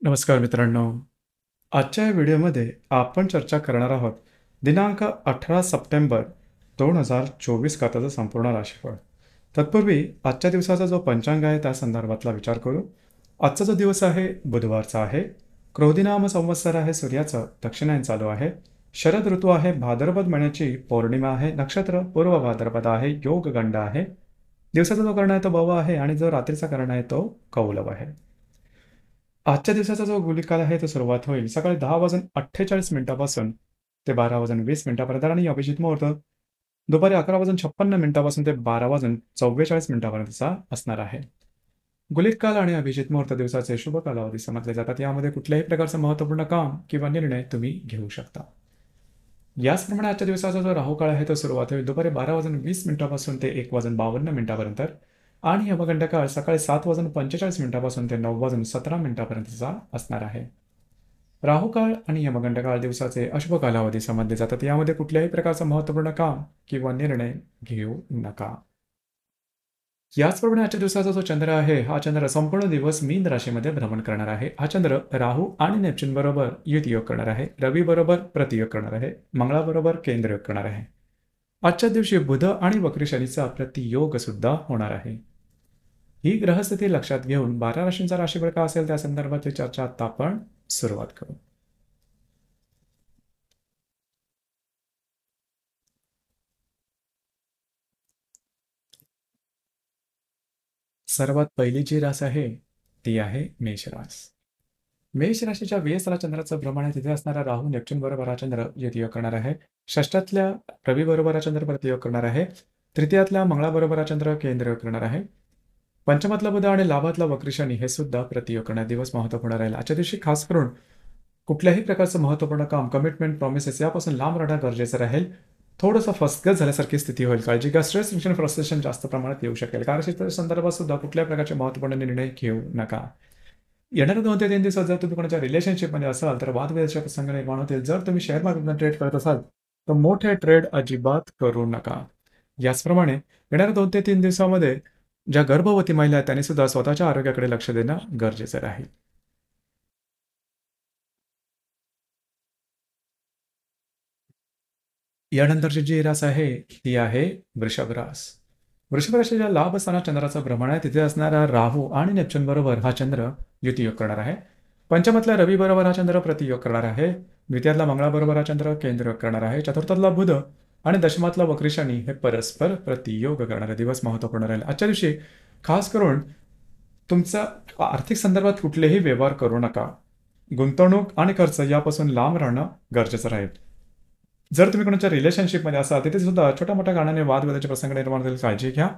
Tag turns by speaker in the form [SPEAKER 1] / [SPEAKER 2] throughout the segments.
[SPEAKER 1] नमस्कार मित्रांनो. आजच्या या व्हिडिओमध्ये आपण चर्चा करणार आहोत दिनांक 18 सप्टेंबर 2024 खात्याचं संपूर्ण राशीफळ. तत्पूर्वी आजच्या दिवसाचा जो पंचांग आहे त्या संदर्भातला विचार करू. आजचा जो दिवस आहे बुधवारचा आहे. क्रोधिनाम संवत्सर आहे, सूर्याचं दक्षिणायन चालू आहे. शरद ऋतू आहे, भाद्रपद महिन्याची पौर्णिमा आहे. नक्षत्र पूर्व भाद्रपद आहे, योग गंड आहे. दिवसाचा जो कर्ण आहे तो भव आहे आणि जो रात्रीचा कर्ण आहे तो कौलव आहे. आजच्या दिवसाचा जो गुलिकाल आहे तो सुरुवात होईल सकाळी 10:48 ते 12:20 आणि अभिजित मुहूर्त दुपारी 11:56 ते 12:44 असणार आहे. गुलिक काल आणि अभिजित मुहूर्त दिवसाचे शुभ कालावधी समजले जातात. यामध्ये कुठल्याही प्रकारचं महत्त्वपूर्ण काम किंवा निर्णय तुम्ही घेऊ शकता. याचप्रमाणे आजच्या दिवसाचा जो राहू काळ आहे तो सुरुवात होईल दुपारी 12:20 ते 1:52 आणि यमगंड काळ सकाळी 7:45 ते 9:17 असणार आहे. राहू काळ आणि यमगंड काळ दिवसाचे अशुभ कालावधी समजले जातात. यामध्ये कुठल्याही प्रकारचं महत्त्वपूर्ण काम किंवा निर्णय घेऊ नका. याचप्रमाणे आजच्या दिवसाचा जो चंद्र आहे हा चंद्र संपूर्ण दिवस मीन राशीमध्ये भ्रमण करणार आहे. हा चंद्र राहू आणि नेपच्यून बरोबर युतियोग करणार आहे, रवी बरोबर प्रतियोग करणार आहे, मंगळाबरोबर केंद्रयोग करणार आहे. आजच्या दिवशी बुध आणि वक्री शनीचा प्रतियोग सुद्धा होणार आहे. ही ग्रहस्थिती लक्षात घेऊन 12 राशींचा राशीफळ का असेल त्या संदर्भातली चर्चा आता आपण सुरुवात करू. सर्वात पहिली जी रास आहे ती आहे मेष रास. मेष राशीच्या 20 चंद्राचं भ्रमण आहे. तिथे असणारा राहू नेपच्यून बरोबर हा चंद्र युतियोग करणार आहे. षष्ठातल्या रवी बरोबर हा चंद्र प्रतियोग करणार आहे. तृतीयातल्या मंगळाबरोबर हा चंद्र केंद्रयोग करणार आहे. पंचमातला बुध आणि लाभातला वक्री शनी हे सुद्धा प्रतियोग करणार दिवस महत्त्वपूर्ण राहील. आजच्या दिवशी खास करून कुठल्याही प्रकारचं महत्त्वपूर्ण काम, कमिटमेंट, प्रॉमिसेस यापासून लांब राहणं गरजेचं राहील. थोडंसं फसगत झाल्यासारखी स्थिती होईल. काळजी घ्या. स्ट्रेस, टेन्शन, फ्रस्ट्रेशन जास्त प्रमाणात येऊ शकेल. कार्यक्षेत्राच्या संदर्भात सुद्धा कुठल्याही प्रकारचे महत्त्वपूर्ण निर्णय घेऊ नका. येणाऱ्या 2 ते 3 दिवसात जर तुम्ही कोणाच्या रिलेशनशिपमध्ये असाल तर वादविवादाचे प्रसंग निर्माण होतील. जर तुम्ही शेअर मार्केटमध्ये ट्रेड करत असाल तर मोठे ट्रेड अजिबात करू नका. याचप्रमाणे येणाऱ्या 2 ते 3 दिवसामध्ये ज्या गर्भवती महिला आहेत त्यांनी सुद्धा स्वतःच्या आरोग्याकडे लक्ष देणं गरजेचं राहील. यानंतरची जी रास आहे ती आहे वृषभ रास. वृषभ राशीच्या लाभ स्थानात चंद्राचं भ्रमण आहे. तिथे असणारा राहू आणि नेपच्यून बरोबर हा चंद्र युतियोग करणार आहे. पंचमातल्या रवी बरोबर हा चंद्र प्रतियोग करणार आहे. द्वितीयातला मंगळाबरोबर हा चंद्र केंद्रयोग करणार आहे. चतुर्थातला बुध आणि दशमातला वक्री शनी हे परस्पर प्रतियोग करणारे दिवस महत्त्वपूर्ण राहील. आजच्या दिवशी खास करून तुमचा आर्थिक संदर्भात कुठलेही व्यवहार करू नका. गुंतवणूक आणि खर्च यापासून लांब राहणं गरजेचं राहील. जर तुम्ही कोणाच्या रिलेशनशिपमध्ये असाल तिथे सुद्धा छोट्या मोठ्या कारणाने वादविवादाचे प्रसंग निर्माण होतील. काळजी घ्या.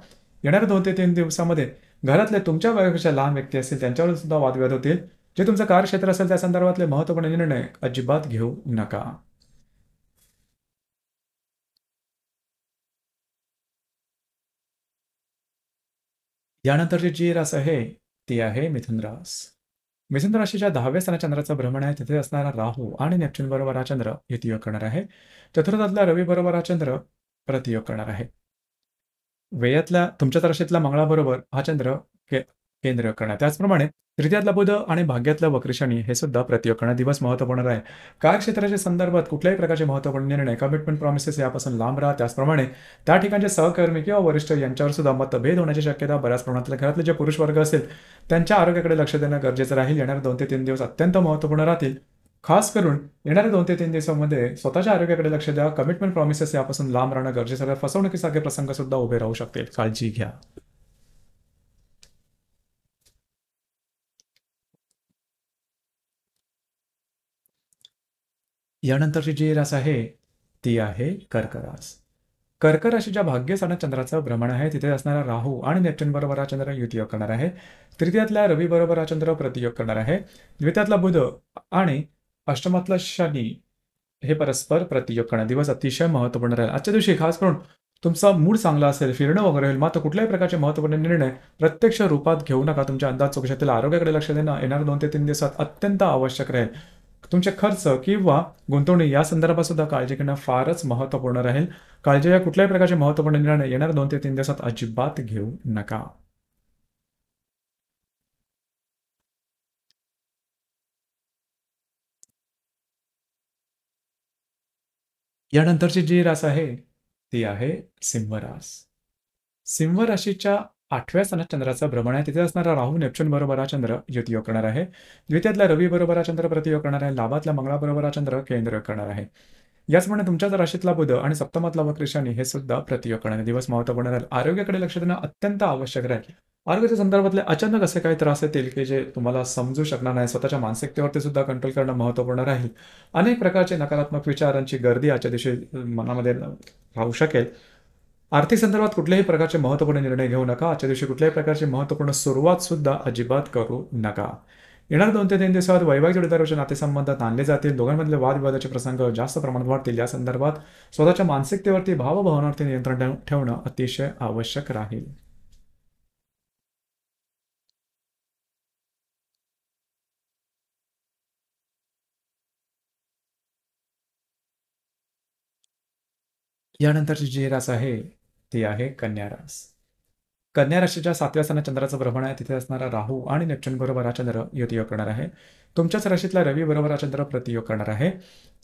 [SPEAKER 1] येणाऱ्या 2 ते 3 दिवसामध्ये घरातले तुमच्या वयापेक्षा लहान व्यक्ती असतील त्यांच्यावर सुद्धा वादविवाद होतील. जे तुमचं कार्यक्षेत्र असेल त्या संदर्भातले महत्त्वपूर्ण निर्णय अजिबात घेऊ नका. यानंतरची जी रास आहे ती आहे मिथुन रास. मिथुन राशीच्या 10व्या स्थानात चंद्राचं भ्रमण आहे. तिथे असणारा राहू आणि नेपच्यून बरोबर हा चंद्र युतियोग करणार आहे. चतुर्थातला रवी बरोबर हा चंद्र प्रतियोग करणार आहे. व्ययातल्या तुमच्या राशीतला मंगळाबरोबर हा चंद्र केंद्र करणार. त्याचप्रमाणे तृतीयातला बुध आणि भाग्यातला वक्री शनी हे सुद्धा प्रतियोग करणार दिवस महत्त्वपूर्ण आहे. कार्यक्षेत्राच्या संदर्भात कुठल्याही प्रकारचे महत्त्वपूर्ण निर्णय, कमिटमेंट, प्रॉमिसेस यापासून लांब राहा. त्याचप्रमाणे त्या ठिकाणचे सहकर्मी किंवा वरिष्ठ यांच्यावर सुद्धा मतभेद होण्याची शक्यता बऱ्याच प्रमाणात. घरातले जे पुरुष वर्ग असेल त्यांच्या आरोग्याकडे लक्ष देणं गरजेचं राहील. येणारे 2 ते 3 दिवस अत्यंत महत्त्वपूर्ण राहतील. खास करून येणाऱ्या 2 ते 3 दिवसांमध्ये स्वतःच्या आरोग्याकडे लक्ष द्या. कमिटमेंट, प्रॉमिसेस यापासून लांब राहणं गरजेचं आहे. फसवणुकीसारखे प्रसंग सुद्धा उभे राहू शकतील. काळजी घ्या. यानंतरची जी रास आहे ती आहे कर्क रास. कर्क राशीच्या भाग्यस्थानात चंद्राचं भ्रमण आहे. तिथे असणारा राहू आणि नेपच्यून बरोबर हा चंद्र युतियोग करणार आहे. तृतीयातल्या रवी बरोबर हा चंद्र प्रतियोग करणार आहे. द्वितीयातला बुध आणि अष्टमातला शनी हे परस्पर प्रतियोग करणार दिवस अतिशय महत्त्वपूर्ण राहील. आजच्या दिवशी खास करून तुमचा मूड चांगला असेल, फिरणं वगैरे होईल. मात्र कुठल्याही प्रकारचे महत्त्वपूर्ण निर्णय प्रत्यक्ष रूपात घेऊ नका. तुमच्या अंदाज चौकशातील आरोग्याकडे लक्ष देणं येणाऱ्या 2 ते 3 दिवसात अत्यंत आवश्यक राहील. तुमचे खर्च किंवा गुंतवणूक या संदर्भात सुद्धा काळजी घेणं फारच महत्त्वपूर्ण राहील. काळजी या कुठल्याही प्रकारचे महत्त्वपूर्ण निर्णय येणाऱ्या 2 ते 3 दिवसात अजिबात घेऊ नका. यानंतरची जी रास आहे ती आहे सिंह रास. सिंह राशीच्या 8व्या स्थानात चंद्राचं भ्रमण आहे. तिथे असणारा राहू नेपच्यून बरोबर हा चंद्र युतियोग करणार आहे. द्वितीयातला रवी बरोबर हा चंद्र प्रतियोग करणार आहे. लाभातल्या मंगळा बरोबर हा चंद्र केंद्र करणार आहे. याचप्रमाणे तुमच्याच राशीतला बुध आणि सप्तमातला वक्र शनी हे सुद्धा प्रतियोग करणारे दिवस महत्वपूर्ण राहील. आरोग्याकडे लक्ष देणं अत्यंत आवश्यक राहील. आरोग्याच्या संदर्भातले अचानक असे काही त्रास येतील की जे तुम्हाला समजू शकणार नाही. स्वतःच्या मानसिकतेवरती सुद्धा कंट्रोल करणं महत्वपूर्ण राहील. अनेक प्रकारचे नकारात्मक विचारांची गर्दी आजच्या दिवशी मनामध्ये राहू शकेल. आर्थिक संदर्भात कुठल्याही प्रकारचे महत्त्वपूर्ण निर्णय घेऊ नका. आजच्या दिवशी कुठल्याही प्रकारची महत्त्वपूर्ण सुरुवात सुद्धा अजिबात करू नका. येणाऱ्या 2 ते 3 दिवसात वैवाहिक जोडीदाराचे नातेसंबंध ताणले जातील. दोघांमधले वादविवादाचे प्रसंग जास्त प्रमाणात वाढतील. या संदर्भात स्वतःच्या मानसिकतेवरती भावभावनावरती नियंत्रण ठेवणं अतिशय आवश्यक राहील. यानंतरची जी रास आहे ती आहे कन्या रास. कन्या राशीच्या 7व्या स्थानात चंद्राचं भ्रमण आहे. तिथे असणारा राहू आणि नेपच्यून बरोबर हा चंद्र युतियोग करणार आहे. तुमच्याच राशीतला रवी बरोबर हा चंद्र प्रतियोग करणार आहे.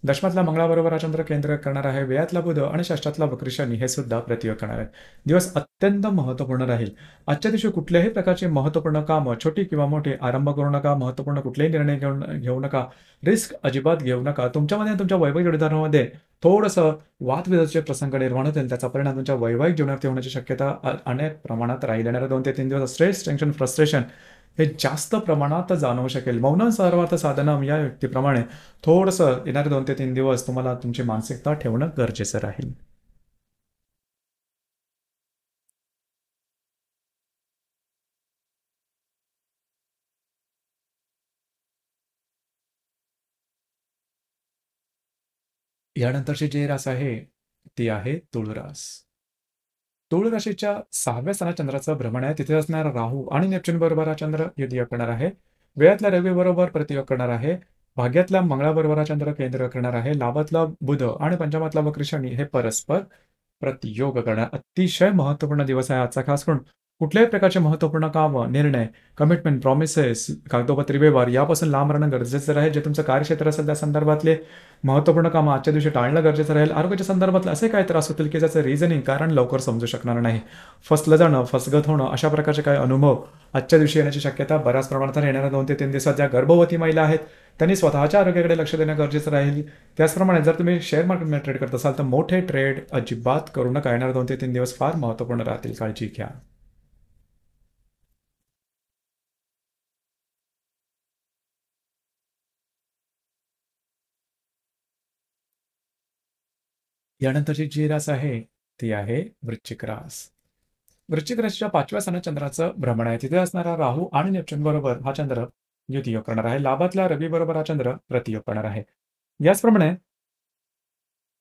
[SPEAKER 1] दशमातला मंगळाबरोबर हा चंद्र केंद्र करणार आहे. व्ययातला बुध आणि षष्ठातला वक्र शनी हे सुद्धा प्रतियोग करणार आहे. दिवस अत्यंत महत्त्वपूर्ण राहील. आजच्या दिवशी कुठल्याही प्रकारची महत्त्वपूर्ण कामं छोटी किंवा मोठी आरंभ करू नका. महत्त्वपूर्ण कुठलेही निर्णय घेऊ नका. रिस्क अजिबात घेऊ नका. तुमच्यामध्ये आणि तुमच्या वैवाहिक जोडीदारामध्ये थोडंसं वादविवादाचे प्रसंग निर्माण होतील. त्याचा परिणाम तुमच्या वैवाहिक जीवनावरती होण्याची शक्यता अनेक प्रमाणात राहील. येणाऱ्या 2 ते 3 दिवस स्ट्रेस, टेन्शन, फ्रस्ट्रेशन हे जास्त प्रमाणात जाणवू शकेल. मौन सर्वार्थ साधनम या व्यक्तीप्रमाणे थोडंसं येणारे 2 ते 3 दिवस तुम्हाला तुमची मानसिकता ठेवणं गरजेचं राहील. यानंतरची जी रास आहे ती आहे तुळ रास. तुळ राशीच्या 6व्या स्थानात चंद्राचं भ्रमण आहे. तिथे असणारा राहू आणि नेपच्यून बरोबर हा चंद्र युतियोग करणार आहे. व्ययातल्या रवी बरोबर प्रतियोग करणार आहे. भाग्यातल्या मंगळाबरोबर हा चंद्र केंद्र करणार आहे. लाभातला बुध आणि पंचमातला वक्र शनी हे परस्पर प्रतियोग करणार. अतिशय महत्त्वपूर्ण दिवस आहे आजचा. खास करून कुठल्याही प्रकारचे महत्त्वपूर्ण काम, निर्णय, कमिटमेंट, प्रॉमिसेस, कागदोपत्री व्यवहार यापासून लांब राहणं गरजेचं राहील. जे तुमचं कार्यक्षेत्र असेल त्या संदर्भातले महत्त्वपूर्ण कामं आजच्या दिवशी टाळणं गरजेचं राहील. आरोग्याच्या संदर्भातले असे काही त्रास होतील की ज्याचं रिझनिंग कारण लवकर समजू शकणार नाही. फसलं जाणं, फसगत होणं अशा प्रकारचे काही अनुभव आजच्या दिवशी येण्याची शक्यता बऱ्याच प्रमाणात आहे. येणाऱ्या 2 ते 3 दिवसात ज्या गर्भवती महिला आहेत त्यांनी स्वतःच्या आरोग्याकडे लक्ष देणं गरजेचं राहील. त्याचप्रमाणे जर तुम्ही शेअर मार्केटमध्ये ट्रेड करत असाल तर मोठे ट्रेड अजिबात करू नका. येणारे 2 ते 3 दिवस फार महत्त्वपूर्ण राहतील. काळजी घ्या. यानंतरची जी रास आहे ती आहे वृश्चिक रास. वृश्चिक राशीच्या 5व्या स्थानात चंद्राचं भ्रमण आहे. तिथे असणारा राहू आणि नेपच्यून बरोबर हा चंद्र युतियोग करणार आहे. लाभातल्या रवी बरोबर हा चंद्र प्रतियोग करणार आहे. याचप्रमाणे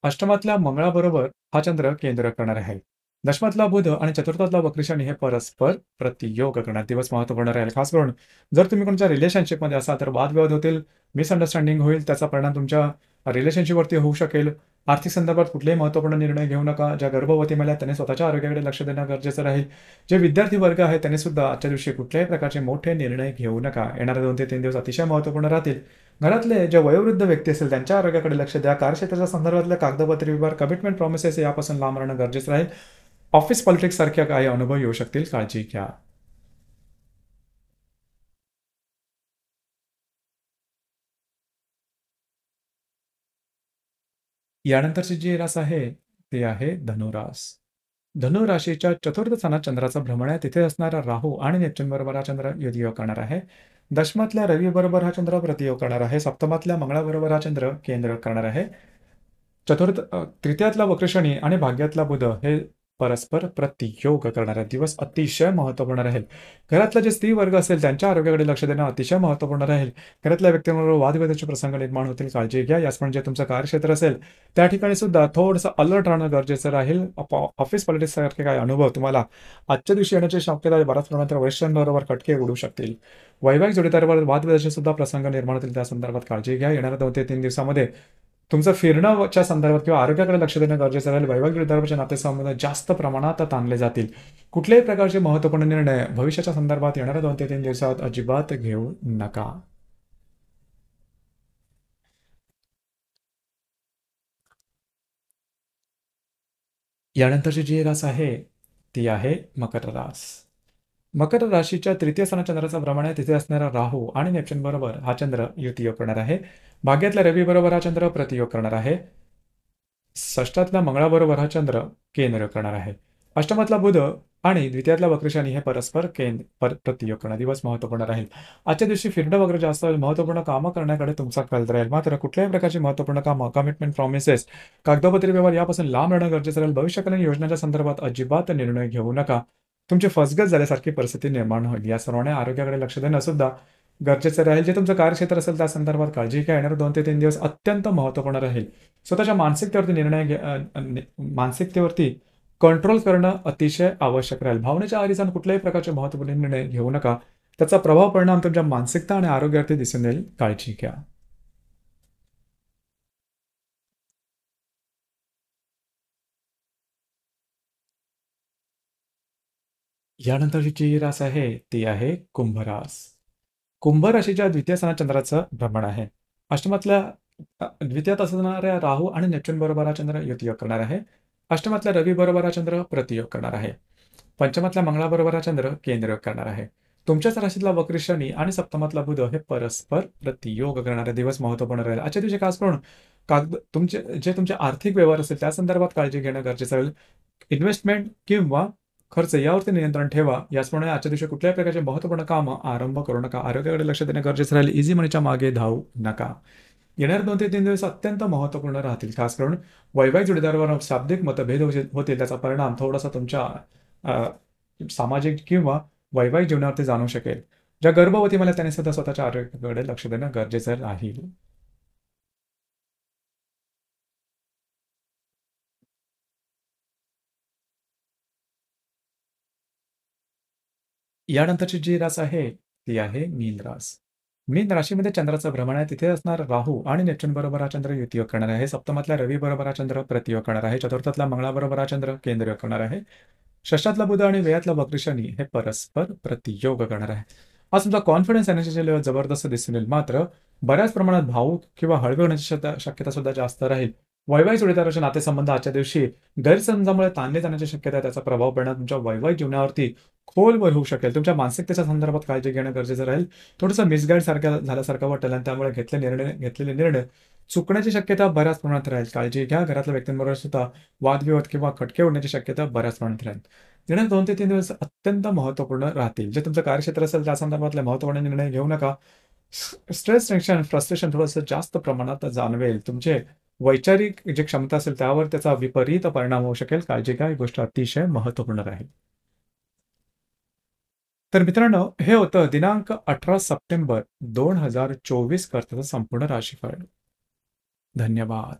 [SPEAKER 1] अष्टमातल्या मंगळाबरोबर हा चंद्र केंद्र करणार आहे. दशमातला बुध आणि चतुर्थातला वक्र शनी हे परस्पर प्रतियोग करणार. दिवस महत्त्वपूर्ण राहील. खास करून जर तुम्ही कोणत्या रिलेशनशिपमध्ये असाल तर वादविवाद होतील, मिसअंडरस्टँडिंग होईल. त्याचा परिणाम तुमच्या रिलेशनशिपवरती होऊ शकेल. आर्थिक संदर्भात कुठलेही महत्त्वपूर्ण निर्णय घेऊ नका. ज्या गर्भवती महिला आहेत त्यांनी स्वतःच्या आरोग्याकडे लक्ष देणं गरजेचं राहील. जे विद्यार्थी वर्ग आहे त्यांनी सुद्धा आजच्या दिवशी कुठल्याही प्रकारचे मोठे निर्णय घेऊ नका. येणारे 2 ते 3 दिवस अतिशय महत्त्वपूर्ण राहतील. घरातले जे वयोवृद्ध व्यक्ती असेल त्यांच्या आरोग्याकडे लक्ष द्या. कार्यक्षेत्राच्या संदर्भातल्या कागदपत्री व्यवहार, कमिटमेंट, प्रॉमिसेस यापासून लांब राहणं गरजेचं राहील. ऑफिस पॉलिटिक्स सारख्या काही अनुभव येऊ शकतील. काळजी घ्या. यानंतरची जी रास आहे ती आहे धनुरास. धनु राशीच्या चतुर्थ स्थानात चंद्राचं भ्रमण आहे. तिथे असणारा राहू आणि नेपच्यून बरोबर हा चंद्र युतियोग करणार आहे. दशमातल्या रवी बरोबर हा चंद्र प्रतियोग करणार आहे. सप्तमातल्या मंगळाबरोबर हा चंद्र केंद्र करणार आहे. तृतीयातला वक्र शनी आणि भाग्यातला बुध हे परस्पर प्रतियोग करणारे दिवस अतिशय महत्त्वपूर्ण राहील. घरातला जे स्त्री वर्ग असेल त्यांच्या आरोग्याकडे लक्ष देणं अतिशय महत्त्वपूर्ण राहील. घरातल्या व्यक्तींबरोबर वादविवादाचे प्रसंग निर्माण होतील. काळजी घ्या. याच म्हणजे तुमचं कार्यक्षेत्र असेल त्या ठिकाणी सुद्धा थोडंसं अलर्ट राहणं गरजेचं राहील. ऑफिस पॉलिटिक्स सारखे काही अनुभव तुम्हाला आजच्या दिवशी येण्याची शक्यता बऱ्याच प्रमाणात वरिष्ठांबरोबर कटके उडू शकतील. वैवाहिक जोडीदारावर वादविवादाचे सुद्धा प्रसंग निर्माण होतील. त्या संदर्भात काळजी घ्या. येणाऱ्या 2 ते 3 दिवसामध्ये तुमचं फिरणंच्या संदर्भात किंवा आरोग्याकडे लक्ष देणं गरजेचं राहील. वैवाहिक जोडीदाराच्या नातेसंबंध जास्त प्रमाणात ताणले जातील. कुठल्याही प्रकारचे महत्त्वपूर्ण निर्णय भविष्याच्या संदर्भात येणाऱ्या 2 ते 3 दिवसात अजिबात घेऊ नका. यानंतरची जी रास आहे ती आहे मकर रास. मकर राशीच्या तृतीय स्थानात चंद्राचा भ्रमण आहे. तिथे असणारा राहू आणि नेपच्यून बरोबर हा चंद्र युतियोग करणार आहे. भाग्यातल्या रवी बरोबर हा चंद्र प्रतियोग करणार आहे. षष्ठातल्या मंगळाबरोबर हा चंद्र केंद्र करणार आहे. अष्टमातला बुध आणि द्वितीयातला वक्र शनी हे परस्पर प्रतियोग करणार दिवस महत्वपूर्ण राहील. आजच्या दिवशी फिरणं वगैरे जास्त होईल. महत्वपूर्ण कामं करण्याकडे तुमचा कल राहील. मात्र कुठल्याही प्रकारची महत्वपूर्ण कामं, कमिटमेंट, प्रॉमिसेस, कागदोपत्री व्यवहार यापासून लांब राहणं गरजेचं राहील. भविष्यकालीन योजनाच्या संदर्भात अजिबात निर्णय घेऊ नका. तुमची फसगत झाल्यासारखी परिस्थिती निर्माण होईल. या सर्वांनी आरोग्याकडे लक्ष देणं सुद्धा गरजेचं राहील. जे तुमचं कार्यक्षेत्र असेल त्या संदर्भात काळजी घ्या. येणारे 2 ते 3 दिवस अत्यंत महत्वपूर्ण राहील. स्वतःच्या मानसिकतेवरती कंट्रोल करणं अतिशय आवश्यक राहील. भावनेच्या आहारी जाऊन कुठल्याही प्रकारचे महत्त्वपूर्ण निर्णय घेऊ नका. त्याचा प्रभाव परिणाम तुमच्या मानसिकता आणि आरोग्यावरती दिसून येईल. काळजी घ्या. यानंतरची जी रास आहे ती आहे कुंभ रास. कुंभ राशीच्या द्वितीय स्थानात चंद्राचं भ्रमण आहे. अष्टमातल्या द्वितीयात असणाऱ्या राहू आणि नेपच्यून बरोबर हा चंद्र युतियोग करणार आहे. अष्टमातल्या रवी बरोबर हा चंद्र प्रतियोग करणार आहे. पंचमातल्या मंगळाबरोबर हा चंद्र केंद्रयोग करणार आहे. तुमच्याच राशीतला वक्र शनी आणि सप्तमातला बुध हे परस्पर प्रतियोग करणारे दिवस महत्वपूर्ण राहील. आजच्या दिवशी खास करून तुमचे आर्थिक व्यवहार असेल त्या संदर्भात काळजी घेणं गरजेचं राहील. इन्व्हेस्टमेंट किंवा खर्च यावरती नियंत्रण ठेवा. याचप्रमाणे आजच्या दिवशी कुठल्याही प्रकारचे महत्वपूर्ण कामं आरंभ करू नका. आरोग्याकडे लक्ष देणं गरजेचं राहील. इझी मनीच्या मागे धावू नका. येणारे 2 ते 3 दिवस अत्यंत महत्त्वपूर्ण राहतील. खास करून वैवाहिक जोडीदारावर शाब्दिक मतभेद होतील. त्याचा परिणाम थोडासा तुमच्या सामाजिक किंवा वैवाहिक जीवनावरती जाणवू शकेल. ज्या गर्भवती मला त्यांनी सुद्धा स्वतःच्या आरोग्याकडे लक्ष देणं गरजेचं राहील. यानंतरची जी रास आहे ती आहे मीन रास. मीन राशीमध्ये चंद्राचं भ्रमण आहे. तिथे असणार राहू आणि नेपच्यून बरोबर हा चंद्र युतियोग करणार आहे. सप्तमातल्या रवी बरोबर हा चंद्र प्रतियोग करणार आहे. चतुर्थातला मंगळाबरोबर हा चंद्र केंद्रयोग करणार आहे. षष्ठातला बुध आणि व्ययातला वक्र शनी हे परस्पर प्रतियोग करणार आहे. आज तुमचा कॉन्फिडन्स एनर्जीचे लेवल जबरदस्त दिसून येईल. मात्र बऱ्याच प्रमाणात भावूक किंवा हळवी होण्याची शक्यता सुद्धा जास्त राहील. वैवाहिक जोडीदाराचे नातेसंबंध आजच्या दिवशी गैरसमजामुळे ताणले जाण्याची शक्यता आहे. त्याचा प्रभाव परिणाम तुमच्या वैवाहिक जीवनावरती खोलवर होऊ शकेल. तुमच्या मानसिकतेच्या संदर्भात काळजी घेणं गरजेचं राहील. थोडंसं मिसगाईड सारखं झाल्यासारखं वाटेल आणि त्यामुळे घेतलेले निर्णय चुकण्याची शक्यता बऱ्याच प्रमाणात राहील. काळजी घ्या. घरातल्या व्यक्तींबरोबर सुद्धा वादविवाद किंवा खटके उडण्याची शक्यता बऱ्याच प्रमाणात राहील. येणारे 2 ते 3 दिवस अत्यंत महत्त्वपूर्ण राहतील. जे तुमचं कार्यक्षेत्र असेल त्या संदर्भातले महत्त्वपूर्ण निर्णय घेऊ नका. स्ट्रेस, टेन्शन, फ्रस्ट्रेशन थोडंसं जास्त प्रमाणात जाणवेल. तुमचे वैचारिक जी क्षमता असेल त्यावर त्याचा विपरीत परिणाम होऊ शकेल. काळजी घ्या. ही गोष्ट अतिशय महत्त्वपूर्ण राहील. तर मित्रांनो, हे होतं दिनांक 18 सप्टेंबर 2024 करताचं संपूर्ण राशीफळ. धन्यवाद.